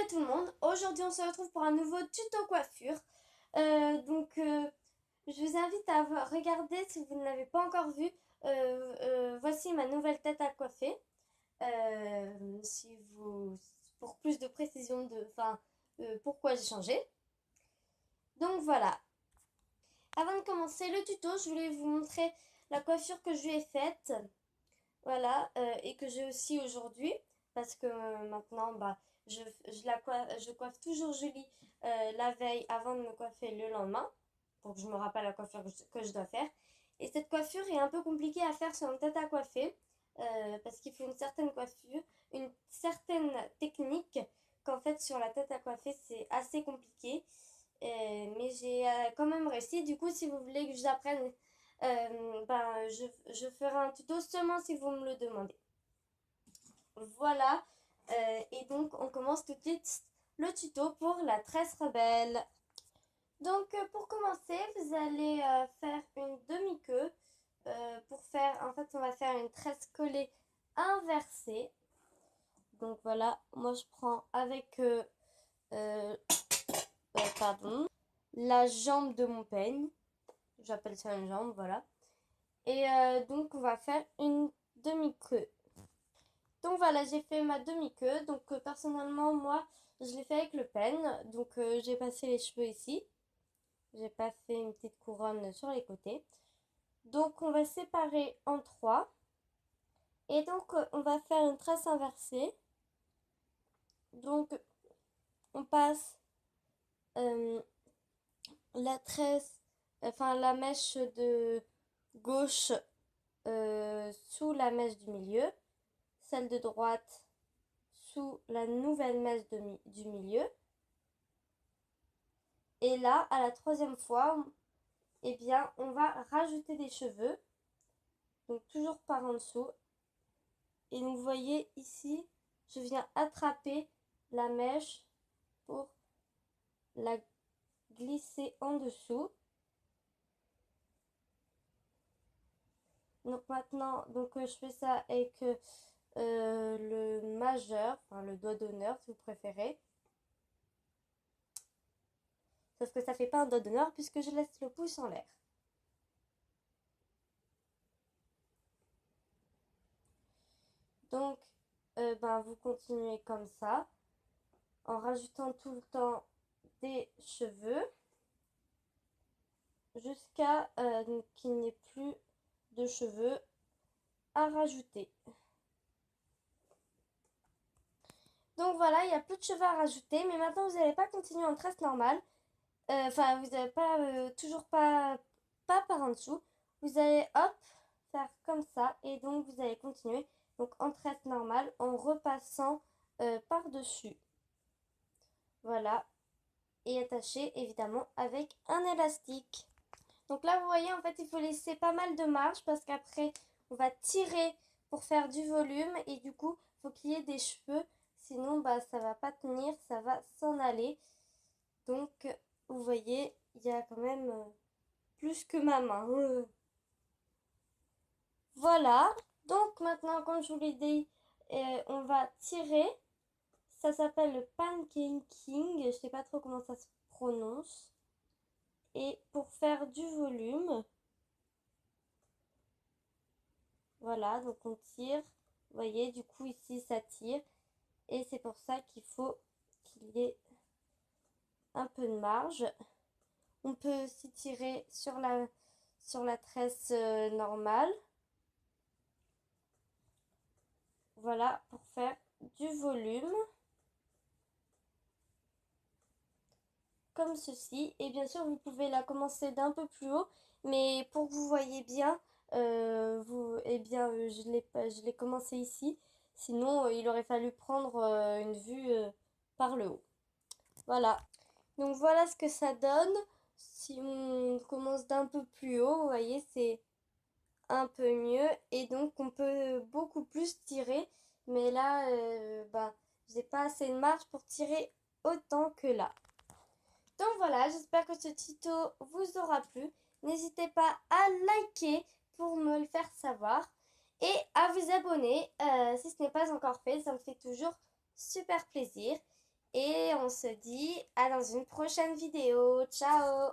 tout le monde, aujourd'hui on se retrouve pour un nouveau tuto coiffure. Je vous invite à regarder si vous ne l'avez pas encore vu. Voici ma nouvelle tête à coiffer. Si vous, pour plus de précision pourquoi j'ai changé. Donc voilà. Avant de commencer le tuto, je voulais vous montrer la coiffure que je lui ai faite. Voilà, et que j'ai aussi aujourd'hui, parce que maintenant, je coiffe toujours Julie la veille avant de me coiffer le lendemain, pour que je me rappelle la coiffure que je dois faire. Et cette coiffure est un peu compliquée à faire sur une tête à coiffer, parce qu'il faut une certaine coiffure, une certaine technique, qu'en fait sur la tête à coiffer c'est assez compliqué. Mais j'ai quand même réussi. Du coup, si vous voulez que je vous apprenne, je ferai un tuto seulement si vous me le demandez. Voilà. Et donc, on commence tout de suite le tuto pour la tresse rebelle. Donc, pour commencer, vous allez faire une demi-queue. En fait, on va faire une tresse collée inversée. Donc voilà, moi je prends avec euh, la jambe de mon peigne. J'appelle ça une jambe, voilà. Et donc, on va faire une demi-queue. Donc voilà, j'ai fait ma demi-queue. Donc personnellement, moi, je l'ai fait avec le peigne. Donc j'ai passé les cheveux ici. J'ai pas fait une petite couronne sur les côtés. Donc on va séparer en trois. Et donc on va faire une tresse inversée. Donc on passe euh, la tresse, enfin la mèche de gauche sous la mèche du milieu, celle de droite sous la nouvelle mèche du milieu. Et là, à la troisième fois, eh bien, on va rajouter des cheveux. Donc toujours par en dessous. Et donc vous voyez ici, je viens attraper la mèche pour la glisser en dessous. Donc maintenant, je fais ça avec le majeur, enfin le doigt d'honneur si vous préférez. Sauf que ça fait pas un doigt d'honneur puisque je laisse le pouce en l'air. Donc, vous continuez comme ça, en rajoutant tout le temps des cheveux, jusqu'à qu'il n'y ait plus de cheveux à rajouter. Donc voilà, il n'y a plus de cheveux à rajouter, mais maintenant vous n'allez pas continuer en tresse normale. Vous n'allez pas, toujours pas par en dessous. Vous allez, hop, faire comme ça, et donc vous allez continuer donc en tresse normale en repassant par-dessus. Voilà, et attaché évidemment avec un élastique. Donc là, vous voyez, en fait, il faut laisser pas mal de marge parce qu'après, on va tirer pour faire du volume et du coup, il faut qu'il y ait des cheveux. Sinon, ça va pas tenir, ça va s'en aller. Donc, vous voyez, il y a quand même plus que ma main. Voilà. Donc maintenant, comme je vous l'ai dit, on va tirer. Ça s'appelle le pancaking. Je sais pas trop comment ça se prononce. Et pour faire du volume, voilà, donc on tire. Vous voyez, du coup ici ça tire. Et c'est pour ça qu'il faut qu'il y ait un peu de marge. On peut aussi tirer sur la tresse normale. Voilà, pour faire du volume. Comme ceci. Et bien sûr, vous pouvez la commencer d'un peu plus haut. Mais pour que vous voyez bien, je l'ai commencé ici. Sinon, il aurait fallu prendre une vue par le haut. Voilà. Donc voilà ce que ça donne. Si on commence d'un peu plus haut, vous voyez, c'est un peu mieux. Et donc on peut beaucoup plus tirer. Mais là, j'ai pas assez de marge pour tirer autant que là. Donc voilà, j'espère que ce tuto vous aura plu. N'hésitez pas à liker pour me le faire savoir. Et à vous abonner si ce n'est pas encore fait. Ça me fait toujours super plaisir. Et on se dit à dans une prochaine vidéo. Ciao!